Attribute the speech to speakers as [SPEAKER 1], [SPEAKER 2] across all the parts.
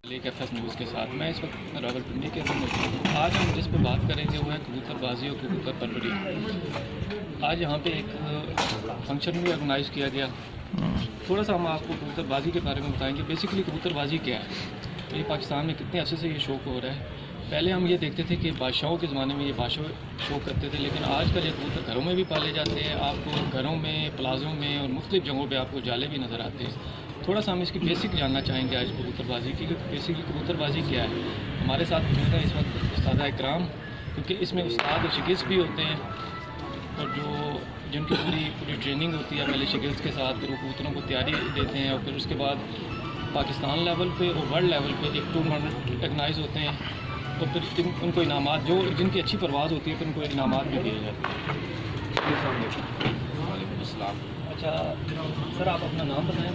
[SPEAKER 1] FS news کے ساتھ میں اس وقت راولپنڈی کے اندر موجود ہوں۔ آج ہم جس پہ بات کریں گے وہ ہے کبوتر بازی اور کبوتر پروری۔ آج یہاں پہ ایک فنکشن بھی آرگنائز کیا گیا۔ تھوڑا سا ہم آپ کو کبوتر بازی کے بارے میں بتائیں گے۔ بیسیکلی کبوتر بازی کیا ہے، یہ پاکستان میں کتنے عرصے سے یہ شوق ہو رہا ہے۔ پہلے ہم یہ دیکھتے تھے کہ بادشاہوں کے زمانے میں یہ بادشاہ شوق کرتے تھے، لیکن آج کل یہ کبوتر گھروں میں بھی پالے جاتے ہیں۔ آپ کو گھروں میں، پلازوں میں اور مختلف جگہوں پہ آپ کو جالے بھی نظر آتے ہیں۔ تھوڑا سا ہم اس کی بیسک جاننا چاہیں گے آج کبوتر بازی کی، کہ بیسکلی کبوتر بازی کیا ہے۔ ہمارے ساتھ موجود ہیں اس وقت استاد اکرام، کیونکہ اس میں استاد اور شاگرد بھی ہوتے ہیں، اور جن کی پوری ٹریننگ ہوتی ہے پہلے شاگرد کے ساتھ، پھر وہ کبوتروں کو تیاری دیتے ہیں، اور پھر اس کے بعد پاکستان لیول پہ اور ورلڈ لیول پہ ایک ٹورنامنٹ آرگنائز ہوتے ہیں، اور پھر ان کو انعامات، جن کی اچھی پرواز ہوتی ہے، پھر ان کو انعامات بھی دیے جاتے ہیں۔
[SPEAKER 2] وعلیکم السلام۔
[SPEAKER 1] اچھا سر، آپ اپنا نام بتائیں۔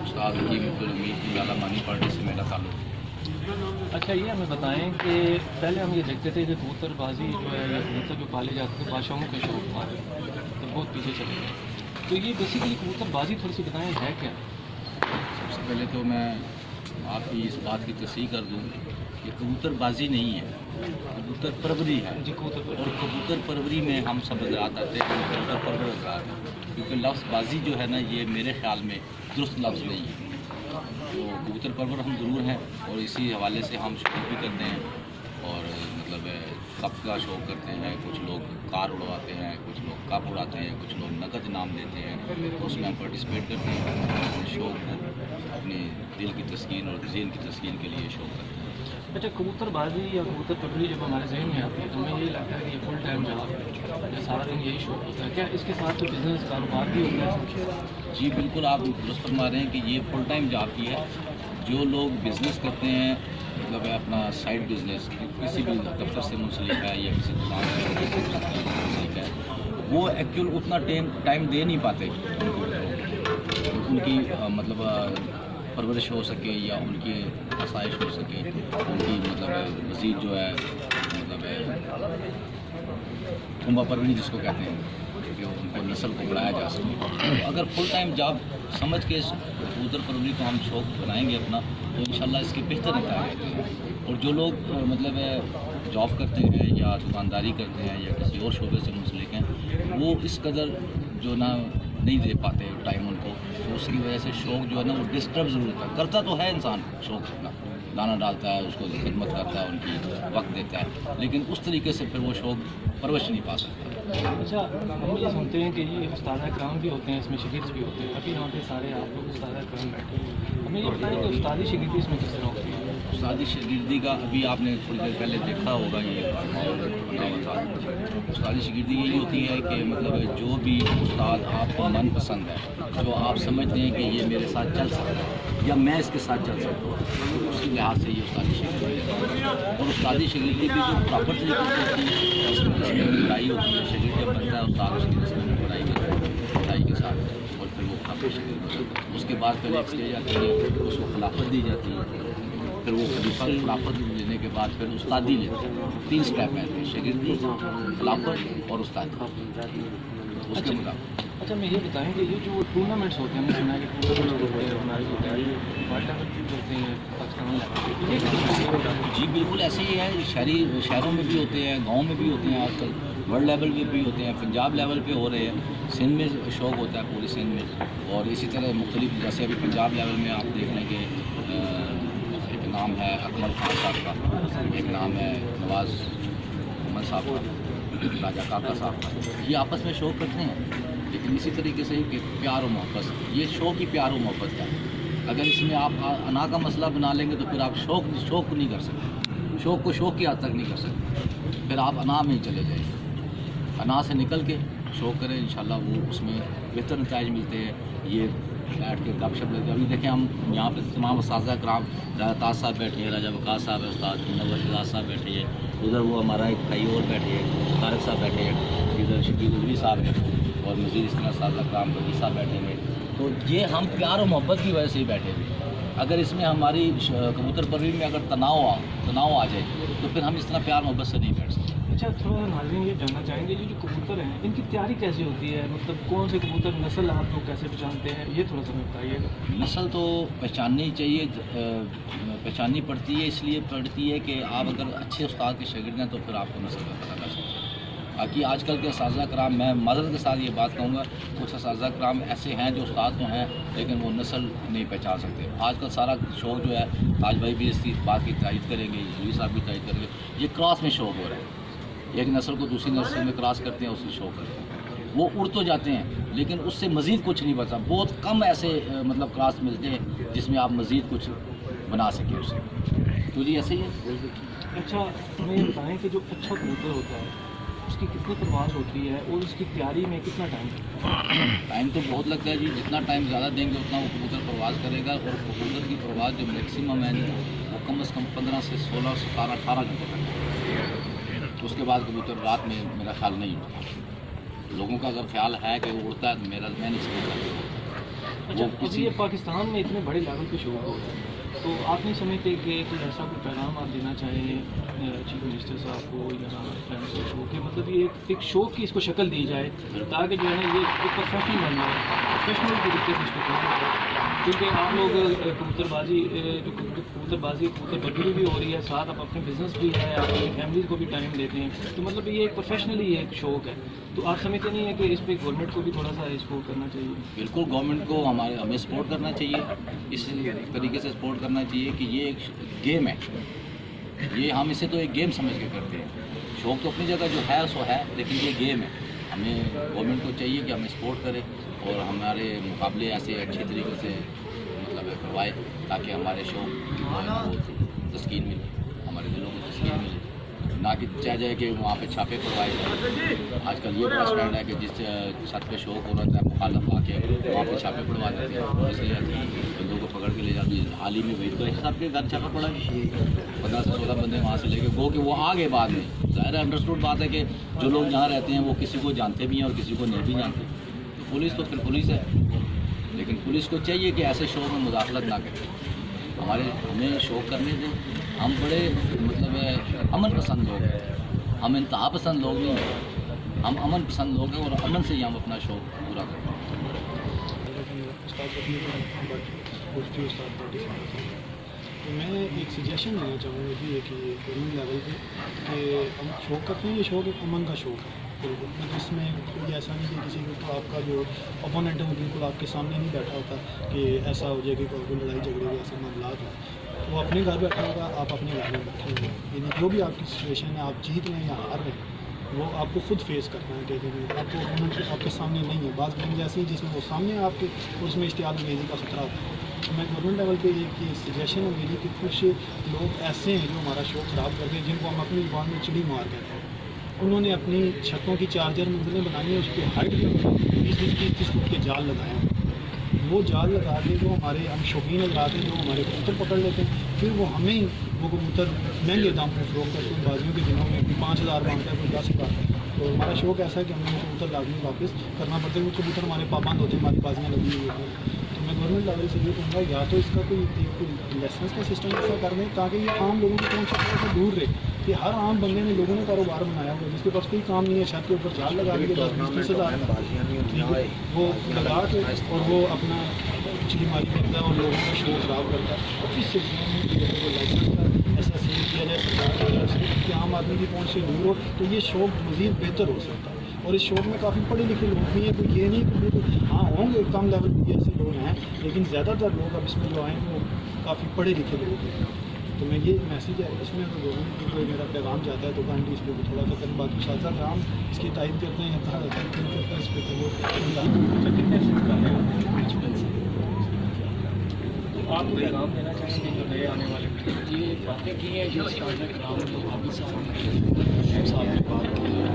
[SPEAKER 2] استاد حکیم عبدالحمید کی مانی پارٹی سے میرا تعلق۔
[SPEAKER 1] اچھا، یہ ہمیں بتائیں کہ پہلے ہم یہ دیکھتے تھے کہ کبوتر بازی جو ہے، یا کبوتر جو پالے جاتے تھے بادشاہوں کا شوق تھا، تو بہت پیچھے چلے گئے۔ تو یہ بیسیکلی کبوتر بازی تھوڑی سی بتائیں ہے کیا؟
[SPEAKER 2] سب سے پہلے تو میں آپ کی اس بات کی تصحیح کر دوں کہ کبوتر بازی نہیں ہے، کبوتر پروری ہے۔
[SPEAKER 1] جی، کبوتر
[SPEAKER 2] اور کبوتر پروری میں ہم سب حضرات آتے ہیں کہ کبوتر پرور حضرات ہیں، کیونکہ لفظ بازی جو ہے نا، یہ میرے خیال میں درست لفظ نہیں ہے۔ تو کبوتر پرور ہم ضرور ہیں، اور اسی حوالے سے ہم شوق بھی کرتے ہیں، اور مطلب کپ کا شوق کرتے ہیں۔ کچھ لوگ کار اڑواتے ہیں، کچھ لوگ کپ اڑاتے ہیں، کچھ لوگ نقد انعام دیتے ہیں، تو اس میں ہم پارٹیسپیٹ کرتے ہیں، اپنے شوق کو، اپنے دل کی تسکین اور ذہن کی تسکین کے لیے شوق کرتے ہیں۔
[SPEAKER 1] اچھا، کبوتر بازی یا کبوتر پروری جب ہمارے ذہن میں آتی ہے تو ہمیں یہی لگتا ہے کہ یہ فل ٹائم جاب ہے، یا سارا دن یہی شوق ہوتا ہے۔ کیا اس کے ساتھ کوئی بزنس کاروبار بھی ہوتا ہے؟
[SPEAKER 2] جی بالکل، آپ درست فرما رہے ہیں کہ یہ فل ٹائم جاب کی ہے۔ جو لوگ بزنس کرتے ہیں، مطلب ہے اپنا سائڈ بزنس، کسی بھی دفتر سے منسلک ہے یا کسی دکان سے منسلک ہے، وہ ایکچوئل اتنا ٹائم دے نہیں پاتے ان کی مطلب پرورش ہو سکے، یا ان کی آسائش ہو سکے، ان کی مطلب مزید جو ہے مطلب کنبہ پروری جس کو کہتے ہیں، کہ ان کو نسل کو بڑھایا جا سکے۔ تو اگر فل ٹائم جاب سمجھ کے اس کبوتر پروری کو ہم شوق بنائیں گے اپنا، تو انشاءاللہ اس کے بہتر نتائج ہیں۔ اور جو لوگ مطلب جاب کرتے ہیں یا دکانداری کرتے ہیں یا کسی اور شعبے سے منسلک ہیں، وہ اس قدر جو نا نہیں دے پاتے ٹائم ان کو، تو اس کی وجہ سے شوق جو ہے نا وہ ڈسٹرب ضرور ہوتا ہے۔ کرتا تو ہے انسان شوق اپنا، دانہ ڈالتا ہے، اس کو خدمت کرتا ہے، ان کی وقت دیتا ہے، لیکن اس طریقے سے پھر وہ شوق پرورش نہیں پا سکتا۔
[SPEAKER 1] اچھا، ہم یہ سنتے ہیں کہ یہ استاد اکرام بھی ہوتے ہیں، اس میں شاگرد بھی ہوتے ہیں۔ ابھی یہاں پہ سارے آپ لوگ استاد اکرام بیٹھے ہیں، ہمیں یہ بتائیں کہ استادی شاگردی اس میں کس طرح ہوتی ہے؟
[SPEAKER 2] استادی شاگردی کا ابھی آپ نے تھوڑی دیر پہلے دیکھا ہوگا، یہ ماحول بنا ہوا تھا۔ استادی شاگردی یہی ہوتی ہے کہ مطلب جو بھی استاد آپ کو من پسند ہے، جو آپ سمجھتے ہیں کہ یہ میرے ساتھ چل سکتا ہے یا میں اس کے ساتھ چل سکتا ہوں، تو اسی لحاظ سے یہ استادی شاگردی ہے۔ اور استادی شاگردی بھی جو پراپر طریقے سے ہوتی ہے، اس میں پڑھائی ہوتی ہے، شاگرد جب بنتا ہے استاد اس کی قسم میں پڑھائی کرتا ہے پڑھائی کے ساتھ، اور پھر وہ پراپر شاگرد ہو جاتا ہے۔ اس کے بعد پہلے ایک اسٹیج آتی ہے، اس کو خلافت دی جاتی ہے، پھر وہ خلافت لینے کے بعد پھر استادی لیتے ہیں۔ 3 اسٹیپ ہیں، شاگردی، خلافت اور استادی، اس کے مطابق۔
[SPEAKER 1] اچھا، میں یہ بتائیں کہ یہ جو ٹورنامنٹس ہوتے ہیں، ہم نے سنا ہے کہ ٹورنامنٹ ہوتے ہیں، ہمارے ہوتے ہیں، یہ ورلڈ لیول پہ ہوتے ہیں، پاکستان لیول پہ، یہ کتنے ہوتا ہے؟
[SPEAKER 2] جی بالکل ایسے ہی ہے، شہروں میں بھی ہوتے ہیں، گاؤں میں بھی ہوتے ہیں، آج کل ورلڈ لیول پہ بھی ہوتے ہیں، پنجاب لیول پہ ہو رہے ہیں، سندھ میں شوق ہوتا ہے پوری سندھ میں، اور اسی طرح مختلف، جیسے ابھی پنجاب لیول میں آپ دیکھ لیں کہ ایک نام ہے اکمل خان صاحب کا، ایک نام ہے نواز محمد صاحب کا، راجہ کاکا صاحب کا، یہ آپس میں شوق کرتے ہیں، لیکن اسی طریقے سے کہ پیار و محبت، یہ شوق ہی پیار و محبت ہے۔ اگر اس میں آپ انا کا مسئلہ بنا لیں گے تو پھر آپ شوق نہیں کر سکتے، شوق کو شوق کی حد تک نہیں کر سکتے، پھر آپ انا میں ہی چلے جائیں گے۔ انا سے نکل کے شوق کریں، انشاءاللہ وہ اس میں بہتر نتائج ملتے ہیں۔ یہ بیٹھ کے گپ شپ لیتے، ابھی دیکھیں ہم یہاں پہ تمام اساتذہ کرام، راجہ تاج صاحب بیٹھے ہیں، راجہ وقاص صاحب ہے، استاد منور شہزاد صاحب بیٹھے ہیں، ادھر وہ ہمارا ایک بھائی اور بیٹھے ہیں، طارق صاحب بیٹھے ہیں، ادھر شکیل عزوی صاحب ہیں، اور مزید اس طرح اساتذہ کرام بقی صاحب بیٹھے ہیں۔ تو یہ ہم پیار و محبت کی وجہ سے ہی بیٹھے ہوئے۔ اگر اس میں ہماری کبوتر پروری میں اگر تناؤ آ جائے تو پھر ہم اس طرح پیار محبت سے نہیں بیٹھ سکتے۔
[SPEAKER 1] اچھا تھوڑا ناظرین یہ جاننا چاہیں گے جو کبوتر ہیں ان کی تیاری کیسے ہوتی ہے, مطلب کون سے کبوتر نسل آپ لوگ کیسے پہچانتے ہیں, یہ تھوڑا سا ہمیں بتائیے گا.
[SPEAKER 2] نسل تو پہچاننی ہی چاہیے, پہچاننی پڑتی ہے, اس لیے پڑتی ہے کہ آپ اگر اچھے استاد کے شاگرد ہیں تو پھر آپ کو نسل کا پتہ لگ سکتا ہے. باقی آج کل کے اساتذہ کرام, میں معذرت کے ساتھ یہ بات کہوں گا, کچھ اساتذہ کرام ایسے ہیں جو استاد تو ہیں لیکن وہ نسل نہیں پہچان سکتے. آج کل سارا شوق جو ہے, تاج بھائی بھی اس کی بات کی تائید کریں گے, جوئی صاحب بھی تائید کریں گے, یہ کراس میں شوق ہو رہا ہے. ایک نسل کو دوسری نسل میں کراس کرتے ہیں, اس سے شوق کرتے ہیں, وہ اڑ تو جاتے ہیں لیکن اس سے مزید کچھ نہیں بچا. بہت کم ایسے مطلب کراس ملتے ہیں جس میں آپ مزید کچھ بنا سکیں اس سے. تو جی ایسے ہی ہے.
[SPEAKER 1] اچھا ہمیں یہ بتائیں کہ جو اچھا کبوتر ہوتا ہے اس کی کتنی پرواز ہوتی ہے اور اس کی تیاری میں کتنا ٹائم لگتا ہے؟
[SPEAKER 2] ٹائم تو بہت لگتا ہے جی, جتنا ٹائم زیادہ دیں گے اتنا وہ کبوتر پرواز کرے گا. اور کبوتر کی پرواز جو میکسیمم ہے وہ کم از کم 15 سے 16 17 18 گھنٹے تک ہے. اس کے بعد کبوتر رات میں میرا خیال نہیں اڑتا. لوگوں کا اگر خیال ہے کہ وہ اڑتا ہے تو میں نہیں سمجھتا.
[SPEAKER 1] اچھا ابھی یہ پاکستان میں اتنے بڑے لیول پہ شوق ہو رہا ہے, تو آپ نہیں سمجھتے کہ کوئی ایسا کوئی پیغام آپ دینا چاہیں چیف منسٹر صاحب کو یا پرائم منسٹر کو کہ مطلب یہ ایک شوق کی اس کو شکل دی جائے تاکہ جو ہے نا یہ ایک پرفیکشنل بن جائے, پروفیشنل طریقے سے اس کو کیا جائے. کیونکہ آپ لوگ کبوتر بازی جو کبوتر بازی کبوتر برداری بھی ہو رہی ہے, ساتھ آپ اپنے بزنس بھی ہے, آپ اپنی فیملیز کو بھی ٹائم دیتے ہیں, تو مطلب یہ ایک پروفیشنلی ایک شوق ہے. تو آپ سمجھتے نہیں ہیں کہ اس پہ گورنمنٹ کو بھی تھوڑا سا اس کو کرنا چاہیے؟
[SPEAKER 2] بالکل گورنمنٹ کو ہمیں سپورٹ کرنا چاہیے, اس طریقے سے سپورٹ کرنا چاہیے کہ یہ ایک گیم ہے, یہ ہم اسے تو ایک گیم سمجھ کے کرتے ہیں. شوق تو اپنی جگہ جو ہے سو ہے, لیکن یہ گیم ہے. ہمیں گورنمنٹ کو چاہیے کہ ہمیں سپورٹ کرے اور ہمارے مقابلے ایسے اچھے طریقے سے مطلب کروائے تاکہ ہمارے شوق کو تسکین ملے, ہمارے دلوں کو تسکین ملے. نہ کہ چاہ جائے کہ وہاں پہ چھاپے پڑوائے جائیں. آج کل یہ بڑا اسٹینڈ ہے کہ جس چھت پہ شوق ہو رہا ہے مخالف آ کے وہاں پہ چھاپے پڑوا دیتے ہیں, اس لیے بندوں کو پکڑ کے لے جاتے ہیں. حال ہی میں وہی تو صاحب کے گھر چھاپا پڑا ہے, 15 سے 16 بندے وہاں سے لے کے گو کہ وہ آگے بعد میں. ظاہر ہے انڈرسٹوڈ بات ہے کہ جو لوگ جہاں رہتے ہیں وہ کسی کو جانتے بھی ہیں اور کسی کو نہیں بھی جانتے. تو پولیس تو پھر پولیس ہے, لیکن پولیس کو چاہیے کہ ایسے شوق میں مداخلت نہ کرے. ہمیں شوق کرنے دیں. ہم بڑے مطلب امن پسند لوگ ہیں, ہم انتہا پسند لوگ نہیں ہیں, ہم امن پسند لوگ ہیں اور امن سے ہی ہم اپنا شوق پورا کرتے ہیں.
[SPEAKER 3] تو میں ایک سجیشن دینا چاہوں گا کہ گورنمنٹ لیول پہ کہ ہم شوق کرتے ہیں, یہ شوق ایک امن کا شوق ہے. بالکل اس میں کوئی ایسا نہیں کہ کسی کو آپ کا جو اپوننٹ ہے وہ بالکل آپ کے سامنے نہیں بیٹھا ہوتا کہ ایسا ہو جائے کہ کوئی لڑائی جھگڑے کے ایسے معاملات ہوں. وہ اپنے گھر بیٹھا ہوگا, آپ اپنے گھر میں بیٹھے ہوئے, یعنی جو بھی آپ کی سچویشن ہے, آپ جیت رہے ہیں یا ہار رہے ہیں, وہ آپ کو خود فیس کرنا ہے. کہ آپ کو اپوننٹ آپ کے سامنے نہیں ہے. بعض گیم ایسی جس میں وہ سامنے ہے آپ کے, اور اس میں اشتعال انگیزی کا خطرہ ہوتا ہے. تو میں گورنمنٹ لیول پہ ایک یہ سجیشن ہے میری کہ کچھ لوگ ایسے ہیں جو ہمارا شوق خراب کرتے ہیں, جن کو ہم اپنی زبان میں چڑی مار کہتے ہیں. انہوں نے اپنی چھتوں کی 4 منزلیں بنانی ہیں, اس پہ ہائٹ بھی 20-30 فٹ کے جال لگائے ہیں. وہ جال لگا کے جو ہم شوقین حضرات ہیں جو ہمارے کبوتر پکڑ لیتے ہیں, پھر وہ ہمیں وہ کبوتر مہنگے دام پہ فروخت کرتے ہیں. بازیوں کے دنوں میں 5,000 مانگتا ہے, کوئی 10,000. تو ہمارا شوق ایسا ہے کہ ہمیں وہ کبوتر لازمی واپس کرنا پڑتا ہے. وہ کبوتر ہمارے پابند ہوتے ہیں, ہماری بازیاں لگی ہوئی ہوتی ہیں. تو میں گورنمنٹ لیول سے یہ کہوں گا یا تو اس کا کوئی لائسنس کا سسٹم ایسا کر دیں تاکہ یہ عام لوگوں کی پہنچ سے تھوڑا سا دور رہے. کہ ہر عام بندے نے لوگوں نے کاروبار بنایا ہوا ہے, جس کے پاس کوئی کام نہیں ہے, چھت کے اوپر جال لگا کے 10-20 ہزار وہ لگا کے اور وہ اپنا چلی ماری کرتا ہے اور لوگوں کا شوق خراب کرتا ہے. اور اس سلسلے میں لائسنس کا ایسا سیل کیا جائے سرکار کی طرف سے کہ عام آدمی کی پہنچ سے دور ہو, تو یہ شوق مزید بہتر ہو سکتا ہے. اور اس شوق میں کافی پڑھے لکھے لوگ بھی ہیں, تو یہ نہیں کہ بالکل ہاں ہوں گے کم لیول پہ ایسے لوگ ہیں, لیکن زیادہ تر لوگ اب اس میں جو آئے ہیں وہ کافی پڑھے لکھے لوگ ہیں. تو میں یہ میسیج ہے اس میں اگر گورنمنٹ کی کوئی میرا پیغام جاتا ہے تو کائنڈلی اس پہ بھی تھوڑا سا کریں. باقی اساتذہ کرام اس کی تائید کرتے ہیں یا کرتے ہیں اس پہ
[SPEAKER 1] تو آپ کو پیغام دینا چاہیں گے جو نئے آنے والے یہ باتیں کی ہیں جو اساتذہ کرام جو عابد صاحب نے بات کی ہے,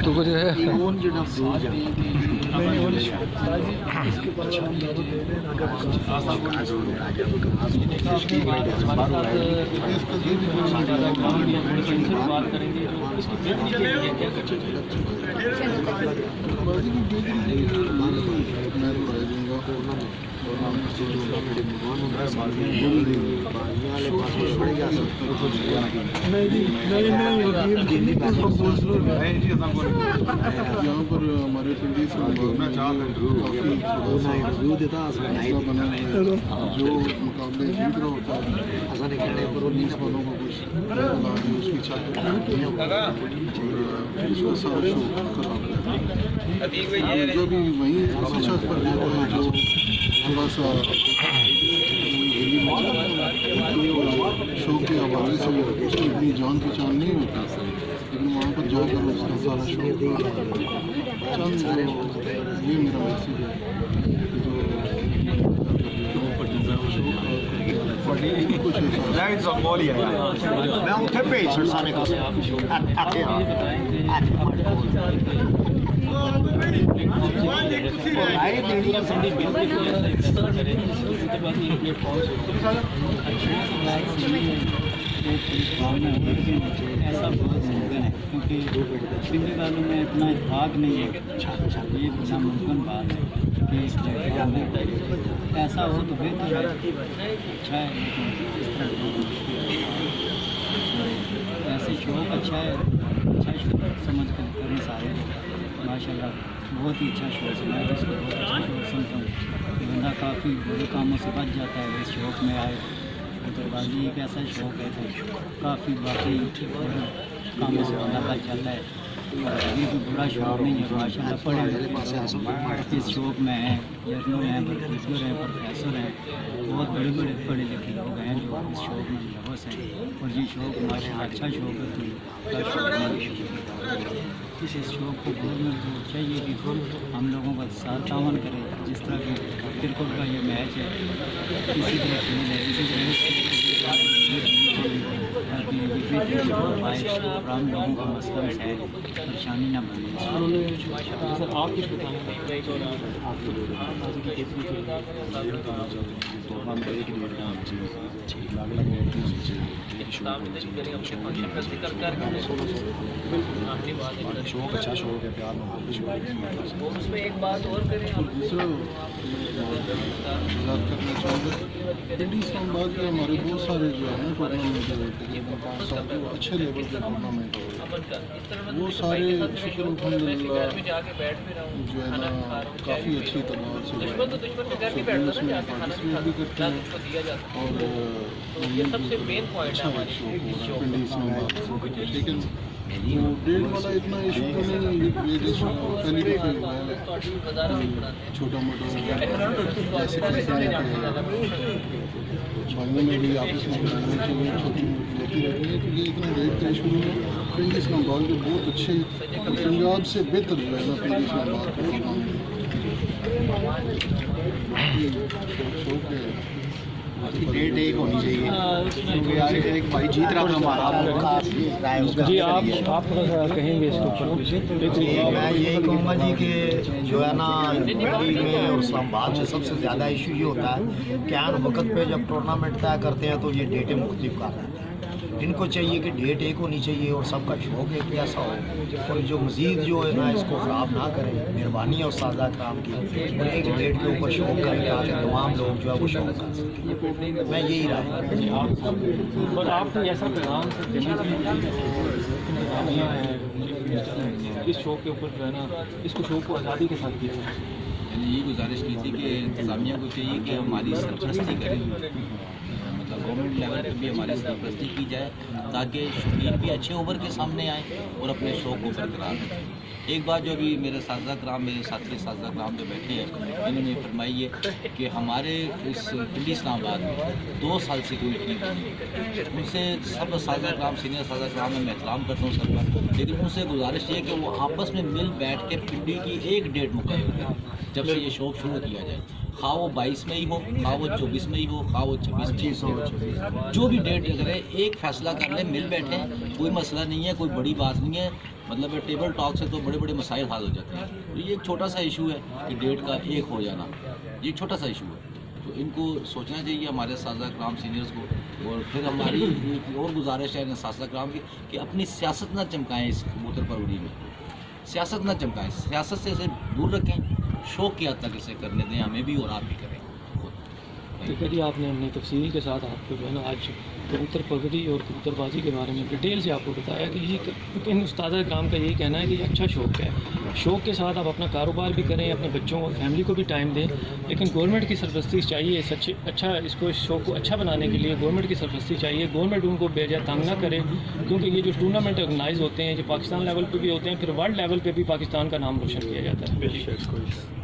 [SPEAKER 4] تو کچھ کہے گا, تو کچھ کہے
[SPEAKER 1] بات کریں گے جو اس کی بہتری کے لیے کیا کرنا چاہیے؟
[SPEAKER 5] یہاں پر ہمارے پنڈی سے جو مقابلے جیت رہا ہوتا ہے پولیس والوں کو کچھ اس کی چھت اس کا سارا شو خراب ہے. جو بھی وہیں اسی چھت پر جو ہے جو تھوڑا سا شو کے حوالے سے اس کی اتنی جان پہچان نہیں ہوتی, لیکن وہاں پر جا کر اس کا سارا شو چند یہ میرا میسیج ہے
[SPEAKER 6] ایسا بہت ممکن ہے کیونکہ پنڈی والوں میں اتنا اتفاق نہیں ہے. یہ ناممکن بات ہے کہ ایسا ہو تو بہتر ہے, اچھا ہے, لیکن اس طرح ایسے شوق اچھا ہے, اچھا شوق سمجھ کر کریں سارے. ماشاء اللہ بہت ہی اچھا شوق ہے, میں اس کو بہت اچھا شوق سمجھتا ہوں. بندہ کافی بڑے کاموں سے بچ جاتا ہے اس شوق میں آئے. بازی ایک ایسا شوق ہے کہ کافی باقی کاموں سے بندہ بچ جاتا ہے. یہ کوئی برا شوق نہیں ہے. ماشاء اللہ پڑھے اس شوق میں ہیں, جرنل ہیں, پروفیسر ہیں, پروفیسر ہیں, بہت بڑے بڑے پڑھے لکھے لوگ ہیں جو اس شوق میں ملوث ہیں. اور یہ شوق ماشاء اللہ اچھا شوق ہے. تو اس شوق کو گورنمنٹ کو چاہیے کہ ہم لوگوں کا ساتھ تعاون کرے. جس طرح کہ کرکٹ کا یہ میچ ہے اسی طرح کھیل ہے, اسی طرح ہم لوگوں کا مسئلہ ہے پریشانی نہ بنے.
[SPEAKER 1] سر آپ کچھ بتائیں
[SPEAKER 5] شوق اچھا شوق ہے, پیار محبت
[SPEAKER 6] اس میں ایک بات اور کریں.
[SPEAKER 5] دوسرا بات کرنا چاہوں گا پنڈی اسلام آباد کے ہمارے بہت سارے جو ہے نا ٹورنامنٹ تقریباً 5 سال کے اچھے لیول کے ٹورنامنٹ ہو رہے, وہ سارے شکر الحمدللہ جو ہے نا کافی اچھی تعداد سے اس میں پارٹیسپیٹ بھی کرتے ہیں. اور اچھا شوق ہو رہا ہے پنڈی اسلام آباد سے. لیکن وہ ڈیٹ والا اتنا ایشو تو نہیں ہے. یہ پہلی دفعہ ہوا ہے چھوٹا موٹا جیسے بھائیوں میں بھی آپس میں چیزیں چھوٹی موٹی ہوتی رہتی ہیں. تو یہ اتنا ڈیٹ کا ایشو نہیں ہے. پنڈی اسلام آباد کے بہت اچھے, پنجاب سے بہتر جو ہے نا پنڈی اسلام آباد کو شوق ہے.
[SPEAKER 3] ڈیٹ ایک ہونی چاہیے کیونکہ ایک بھائی جیت رہا تھا ہمارا.
[SPEAKER 1] جی آپ تھوڑا سا کہیں گے اس کے اوپر؟
[SPEAKER 7] میں یہی کہوں گا جی کہ جو ہے نا پنڈی میں اور اسلام آباد میں سب سے زیادہ ایشو یہ ہوتا ہے کہ عین وقت پہ جب ٹورنامنٹ طے کرتے ہیں تو یہ ڈیٹیں مختلف کر رہے ہیں. ان کو چاہیے کہ ڈیٹ ایک ہونی چاہیے اور سب کا شوق ایک ایسا ہو, اور جو مزید جو ہے نا اس کو خراب نہ کریں. مہربانی ہے اساتذہ کرام کی, اور ایک ڈیٹ کے اوپر شوق کریں تاکہ تمام لوگ جو ہے وہ شوق کر سکیں. میں یہی رائے ہوں.
[SPEAKER 1] اور آپ نے ایسا پیغام سے دینا اس شوق کے اوپر جو ہے نا اس کو شوق کو آزادی کے ساتھ کیا ہے.
[SPEAKER 2] میں نے یہ گزارش کی تھی کہ انتظامیہ کو چاہیے کہ ہماری سرپرستی کرے, مطلب گورنمنٹ لیول پہ بھی ہماری سرپرستی کی جائے تاکہ شوقین بھی اچھے اوور کے سامنے آئیں اور اپنے شوق کو برقرار رکھیں. ایک بات جو ابھی میرے اساتذہ کرام, میرے ساتھی اساتذہ کرام جو بیٹھے ہیں, انہوں نے فرمائی ہے کہ ہمارے اس پنڈی اسلام آباد میں 2 سال سے کوئی ٹیم نہیں ہے. ان سے سب اساتذہ کرام, سینئر اساتذہ کرام میں احترام کرتا ہوں سب کا, لیکن ان سے گزارش یہ ہے کہ وہ آپس میں مل بیٹھ کے پنڈی کی ایک ڈیٹ مقرر کریں جب سے یہ شوق شروع کیا جائے. خواہ وہ 22 میں ہی ہو, خواہ وہ 24 میں ہی ہو, خواہ وہ 26 میں ہو, جو بھی ڈیٹ اگر ہے ایک فیصلہ کر لیں, مل بیٹھیں, کوئی مسئلہ نہیں ہے, کوئی بڑی بات نہیں ہے. مطلب ٹیبل ٹاک سے تو بڑے بڑے مسائل حل ہو جاتے ہیں. تو یہ ایک چھوٹا سا ایشو ہے کہ ڈیٹ کا ایک ہو جانا, یہ چھوٹا سا ایشو ہے. تو ان کو سوچنا چاہیے ہمارے اساتذہ کرام سینئرس کو اور پھر ہماری ایک اور گزارش ہے اساتذہ کرام کی کہ اپنی سیاست نہ چمکائیں اس کبوتر پروری میں، سیاست نہ چمکائیں، سیاست سے اسے دور رکھیں، شوق کی حد تک اسے کرنے دیں ہمیں بھی اور آپ بھی کریں خود.
[SPEAKER 1] ٹھیک ہے جی، آپ نے اپنی تفصیل کے ساتھ آپ کو جو ہے نا آج کبوتر پروری اور کبوتر بازی کے بارے میں ڈیٹیل سے آپ کو بتایا کہ یہ ان استاد کرام کا یہی کہنا ہے کہ یہ اچھا شوق ہے، شوق کے ساتھ آپ اپنا کاروبار بھی کریں، اپنے بچوں اور فیملی کو بھی ٹائم دیں، لیکن گورنمنٹ کی سرپرستی چاہیے اس کو اس شوق کو اچھا بنانے کے لیے گورنمنٹ کی سرپرستی چاہیے. گورنمنٹ ان کو بے جا تنگ نہ کرے، کیونکہ یہ جو ٹورنامنٹ آرگنائز ہوتے ہیں جو پاکستان لیول پہ بھی ہوتے ہیں، پھر ورلڈ لیول پہ بھی پاکستان کا نام روشن کیا جاتا ہے.